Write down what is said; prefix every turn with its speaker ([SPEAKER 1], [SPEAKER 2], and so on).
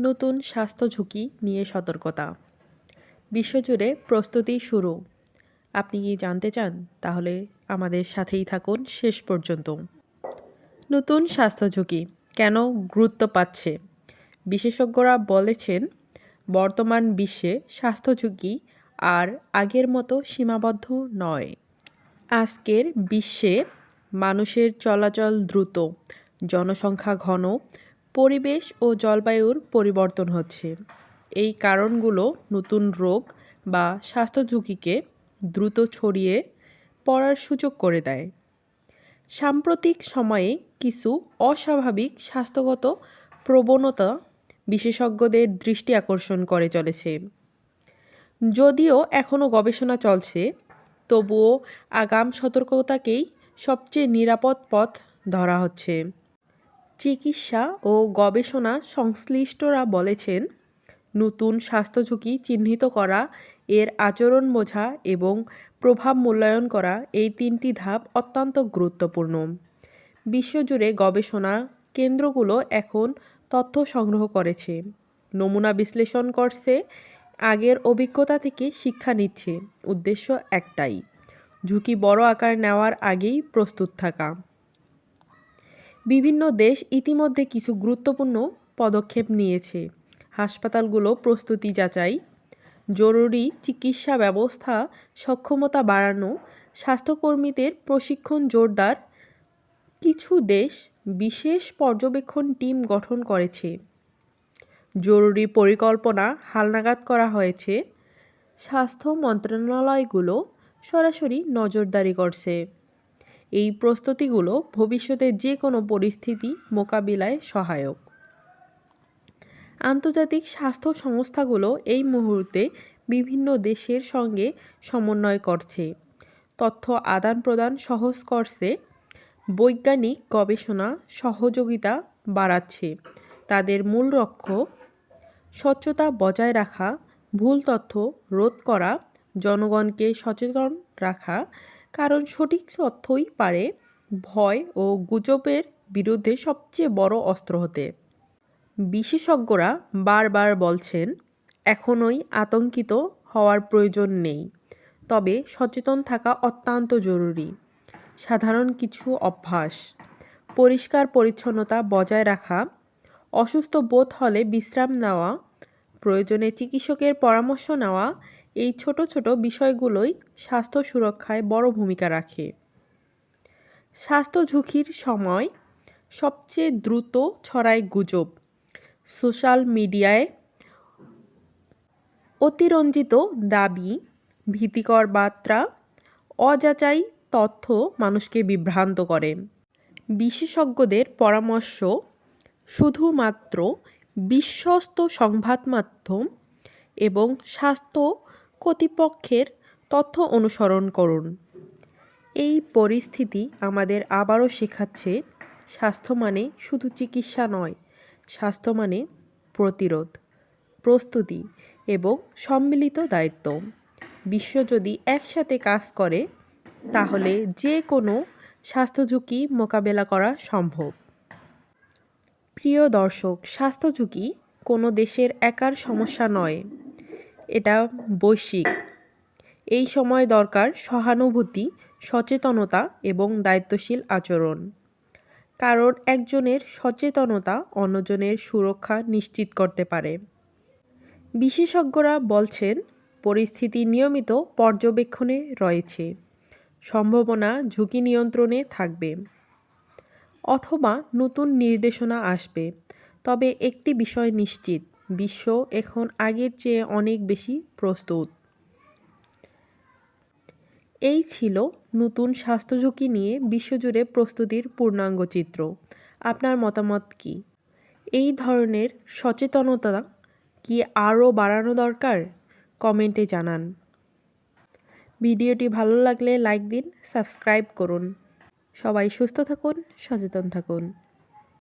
[SPEAKER 1] নতুন স্বাস্থ্য ঝুঁকি নিয়ে সতর্কতা। বিশ্বজুড়ে প্রস্তুতি শুরু। আপনি কি জানতে চান? তাহলে আমাদের সাথেই থাকুন শেষ পর্যন্ত। নতুন স্বাস্থ্য ঝুঁকি কেন গুরুত্ব পাচ্ছে? বিশেষজ্ঞরা বলেছেন, বর্তমান বিশ্বে স্বাস্থ্য ঝুঁকি আর আগের মতো সীমাবদ্ধ নয়। আজকের বিশ্বে মানুষের চলাচল দ্রুত, জনসংখ্যা ঘন, পরিবেশ ও জলবায়ুর পরিবর্তন হচ্ছে। এই কারণগুলো নতুন রোগ বা স্বাস্থ্য ঝুঁকিকে দ্রুত ছড়িয়ে পড়ার সুযোগ করে দেয়। সাম্প্রতিক সময়ে কিছু অস্বাভাবিক স্বাস্থ্যগত প্রবণতা বিশেষজ্ঞদের দৃষ্টি আকর্ষণ করে চলেছে। যদিও এখনও গবেষণা চলছে, তবুও আগাম সতর্কতাকেই সবচেয়ে নিরাপদ পথ ধরা হচ্ছে। চিকিৎসা ও গবেষণা সংশ্লিষ্টরা বলেছেন, নতুন স্বাস্থ্য ঝুঁকি চিহ্নিত করা, এর আচরণ বোঝা এবং প্রভাব মূল্যায়ন করা, এই তিনটি ধাপ অত্যন্ত গুরুত্বপূর্ণ। বিশ্বজুড়ে গবেষণা কেন্দ্রগুলো এখন তথ্য সংগ্রহ করেছে, নমুনা বিশ্লেষণ করছে, আগের অভিজ্ঞতা থেকে শিক্ষা নিচ্ছে। উদ্দেশ্য একটাই, ঝুঁকি বড় আকার নেওয়ার আগেই প্রস্তুত থাকা। বিভিন্ন দেশ ইতিমধ্যে কিছু গুরুত্বপূর্ণ পদক্ষেপ নিয়েছে। হাসপাতালগুলো প্রস্তুতি যাচাই, জরুরি চিকিৎসা ব্যবস্থা সক্ষমতা বাড়ানো, স্বাস্থ্যকর্মীদের প্রশিক্ষণ জোরদার। কিছু দেশ বিশেষ পর্যবেক্ষণ টিম গঠন করেছে। জরুরি পরিকল্পনা হালনাগাদ করা হয়েছে। স্বাস্থ্য মন্ত্রণালয়গুলো সরাসরি নজরদারি করছে। এই প্রস্তুতিগুলো ভবিষ্যতে যে কোনো পরিস্থিতি মোকাবিলায় সহায়ক। আন্তর্জাতিক স্বাস্থ্য সংস্থাগুলো এই মুহূর্তে বিভিন্ন দেশের সঙ্গে সমন্বয় করছে, তথ্য আদান প্রদান সহজ করছে, বৈজ্ঞানিক গবেষণা সহযোগিতা বাড়াচ্ছে। তাদের মূল লক্ষ্য স্বচ্ছতা বজায় রাখা, ভুল তথ্য রোধ করা, জনগণকে সচেতন রাখা, কারণ সঠিক তথ্যই পারে ভয় ও গুজবের বিরুদ্ধে সবচেয়ে বড় অস্ত্র হতে। বিশেষজ্ঞরা বারবার বলছেন, এখনই আতঙ্কিত হওয়ার প্রয়োজন নেই, তবে সচেতন থাকা অত্যন্ত জরুরি। সাধারণ কিছু অভ্যাস: পরিষ্কার পরিচ্ছন্নতা বজায় রাখা, অসুস্থ বোধ হলে বিশ্রাম নেওয়া, প্রয়োজনে চিকিৎসকের পরামর্শ নেওয়া, এই ছোট ছোট বিষয়গুলোই স্বাস্থ্য সুরক্ষায় বড় ভূমিকা রাখে। স্বাস্থ্য ঝুঁকির সময় সবচেয়ে দ্রুত ছড়ায় গুজব। সোশ্যাল মিডিয়ায় অতিরঞ্জিত দাবি, ভীতিকর বার্তা, অযাচাই তথ্য মানুষকে বিভ্রান্ত করে। বিশেষজ্ঞদের পরামর্শ: শুধুমাত্র বিশ্বস্ত সংবাদ মাধ্যম এবং স্বাস্থ্য কর্তৃপক্ষের তথ্য অনুসরণ করুন। এই পরিস্থিতি আমাদের আবারও শেখাচ্ছে, স্বাস্থ্য মানে শুধু চিকিৎসা নয়, স্বাস্থ্য মানে প্রতিরোধ, প্রস্তুতি এবং সম্মিলিত দায়িত্ব। বিশ্ব যদি একসাথে কাজ করে, তাহলে যে কোনো স্বাস্থ্য ঝুঁকি মোকাবেলা করা সম্ভব। প্রিয় দর্শক, স্বাস্থ্য ঝুঁকি কোনো দেশের একার সমস্যা নয়, এটা বৈশ্বিক। এই সময় দরকার সহানুভূতি, সচেতনতা এবং দায়িত্বশীল আচরণ। কারণ একজনের সচেতনতা অন্যজনের সুরক্ষা নিশ্চিত করতে পারে। বিশেষজ্ঞরা বলছেন, পরিস্থিতি নিয়মিত পর্যবেক্ষণে রয়েছে, সম্ভাবনা ঝুঁকি নিয়ন্ত্রণে থাকবে, অথবা নতুন নির্দেশনা আসবে। তবে একটি বিষয় নিশ্চিত, বিশ্ব এখন আগের চেয়ে অনেক বেশি প্রস্তুত। এই ছিল নতুন স্বাস্থ্য ঝুঁকি নিয়ে বিশ্বজুড়ে প্রস্তুতির পূর্ণাঙ্গ চিত্র। আপনার মতামত কি? এই ধরনের সচেতনতা কি আরও বাড়ানো দরকার? কমেন্টে জানান। ভিডিওটি ভালো লাগলে লাইক দিন, সাবস্ক্রাইব করুন। সবাই সুস্থ থাকুন, সচেতন থাকুন।